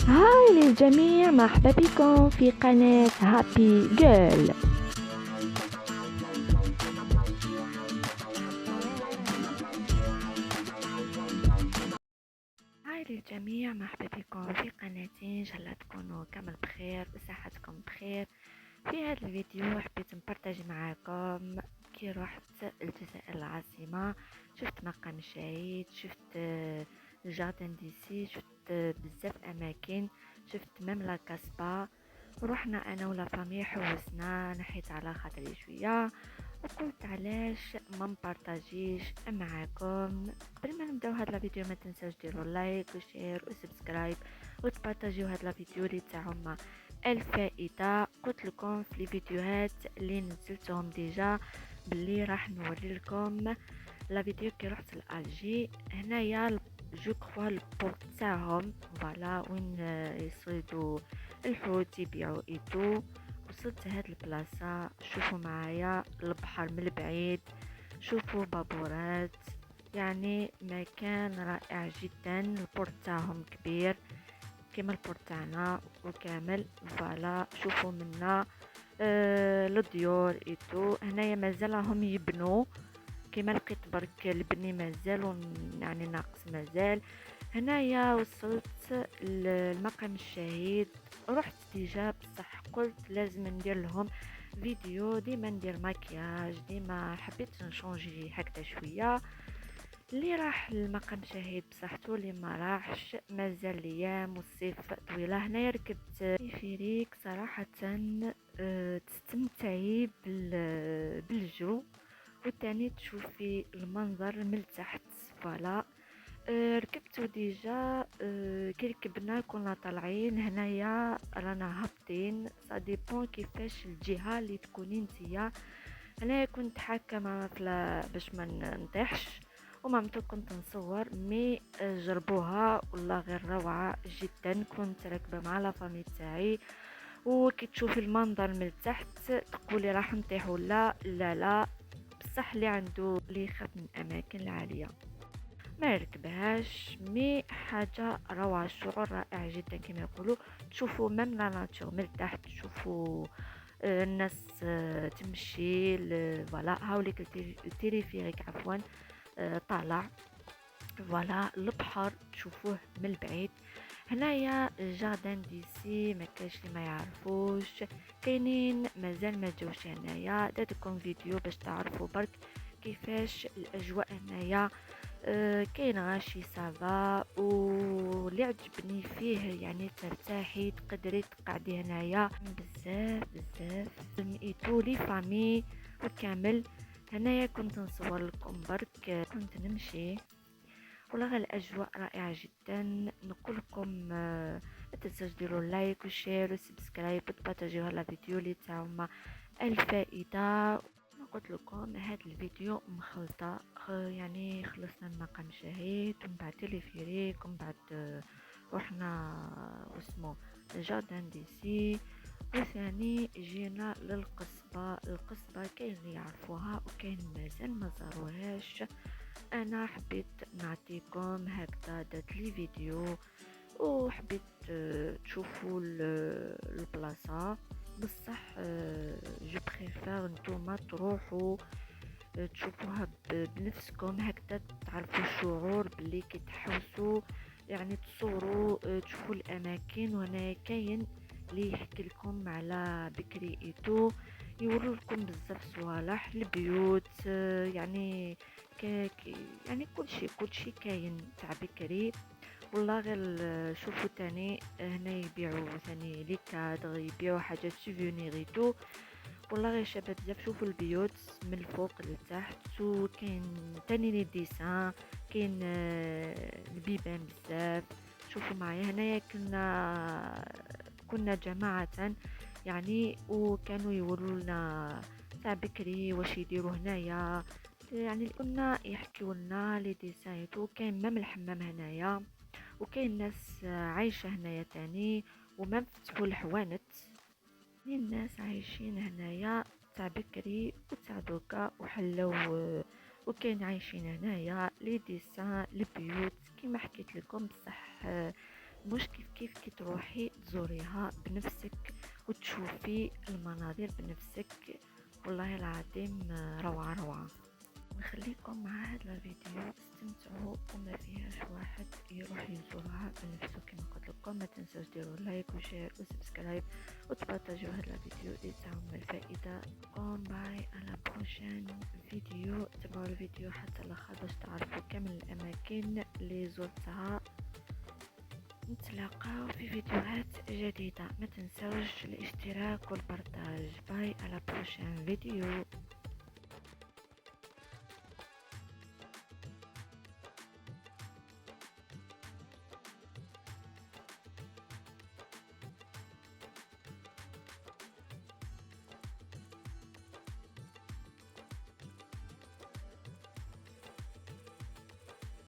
هاي للجميع، مرحبا بكم في قناة هابي جيرل. هاي للجميع، مرحبا بكم في قناتي. ان شاء الله تكونوا كامل بخير وصحتكم بخير. في هذا الفيديو حبيت نبارطاجي معاكم كي رحت الجزائر العاصمة. شفت مقام الشهيد، شفت الجاردن ديسي، شفت بزاف اماكن، شفت ميم لا كاسبا. ورحنا انا ولا فامي، حوسنا، نحيت على خاطري شويه وقلت علاش ما نبارطاجيش معاكم. قبل ما نبداو هاد الفيديو ما تنساوش ديروا لايك وشير وسبسكرايب وتبارطاجيو هاد الفيديو اللي تاعهم الفائده. قلت لكم في الفيديوهات اللي نزلتهم ديجا باللي راح نوري لكم لا فيديو كي رحت لالجي. هنايا جو كخوا البورت تاعهم فوالا وين يصيدوا الحوت يبيعوا ايتو. وصلت هاد البلاصة، شوفوا معايا البحر من البعيد، شوفوا بابورات، يعني مكان رائع جدا. البورت تاعهم كبير كما البورت تاعنا وكامل فوالا. شوفوا منا الديور ايتو. هنايا مازال راهم يبنوا كما لقيت برك البني مازال يعني ناقص مازال. هنايا وصلت المقام الشهيد، رحت ديجا بصح قلت لازم ندير لهم فيديو. ديما ندير مكياج، ديما حبيت نشونجي هكذا شويه. اللي راح المقام الشهيد بصحتو، اللي ما راحش مازال الايام والصيف طويله. هنايا ركبت تلفريك صراحه، تستمتعي بالجو والتاني تشوفي المنظر من تحت فوالا. ركبتو ديجا. كي ركبنا كنا طالعين، هنايا رانا هابطين، سا ديبون كيفاش الجهه اللي تكوني نتيا. هنايا كنت حاكمه باش ما نطيحش، ومامتو كنت نصور مي جربوها والله غير روعه جدا. كنت راكبه مع لا فامي تاعي، وكي تشوفي المنظر من تحت تقولي راح نطيح ولا لا لا. بصح اللي عنده اللي يخاف من الاماكن العاليه ما يركبهاش، مي حاجه روعه، الشعور رائع جدا كما يقولوا. تشوفوا ميم لا ناتور من تحت، تشوفوا الناس تمشي فوالا. هاوليك التليفريك عفوا طالع فوالا. البحر تشوفوه من البعيد. هنايا جاردن ديسي، ما كاش اللي ما يعرفوش، كاينين مازال ما جوش هنايا. درتكم فيديو باش تعرفوا برك كيفاش الاجواء هنايا. كاين غاشي سافا، واللي عجبني فيه يعني ترتاحي تقدري تقعدي هنايا بزاف بزاف ايتو لي فامي وكامل. هنايا كنت نصور لكم برك، كنت نمشي والله الاجواء رائعه جدا. نقول لكم ما تنساوش ديروا لايك وشير وسبسكرايب وتبارطاجيو هذا الفيديو اللي تاعهم الفائده. قلت لكم هذا الفيديو مخلطه، يعني خلصنا المقام شهيد ومن بعد تلفريك ومن بعد رحنا واسمو جاردن ديسي، وثاني جينا للقصبة. القصبة كاين اللي يعرفوها وكاين مازال ما زاروهاش. انا حبيت نعطيكم هكذا درت لي فيديو وحبيت تشوفوا البلاصه. بصح جو بريفير نتوما تروحوا تشوفوها بنفسكم هكذا، تعرفوا الشعور باللي كي تحوسوا يعني تصوروا تشوفوا الاماكن. وهنا كاين اللي يحكي لكم على بكري ايتو، يورو لكم بزاف صوالح البيوت يعني يعني كل شيء كاين تاع بكري والله. غير شوفوا تاني هنا يبيعوا ثاني لي كادغ، يبيعوا حاجات سوفونيريتو والله غير شابه بزاف. شوفوا البيوت من الفوق لتحت، وكاين تاني لي ديسان، كاين البيبان بزاف. شوفوا معايا هنايا كنا جماعة يعني، وكانوا يوروا لنا تاع بكري واش يديروا هنايا، يعني كنا يحكيوا لنا لي ديسايتو. كاين مام الحمام هنايا، وكاين ناس عايشه هنايا تاني، وما فتحوا الحوانت. الناس عايشين هنايا تاع بكري وتاع دوكا وحلو، وكاين عايشين هنايا لي ديسان البيوت كيما حكيت لكم. بصح مش كيف كي تروحي تزوريها بنفسك وتشوفي المناظر بنفسك. والله العظيم روعة روعة. نخليكم مع هذا الفيديو، استمتعوا وما فيهاش واحد يروح يزورها بنفسه. كما قلت لكم ما تنسوش ديروا لايك وشير وسبسكرايب وتبارطاجوا هذا الفيديو لتعم الفائدة. قوم باي على بروشين فيديو. تابعوا الفيديو حتى الاخر باش تعرفوا كامل الاماكن اللي زرتها. نتلاقاو في فيديوهات جديدة. ما تنسوش الاشتراك والبرتاج. باي على بروشين فيديو.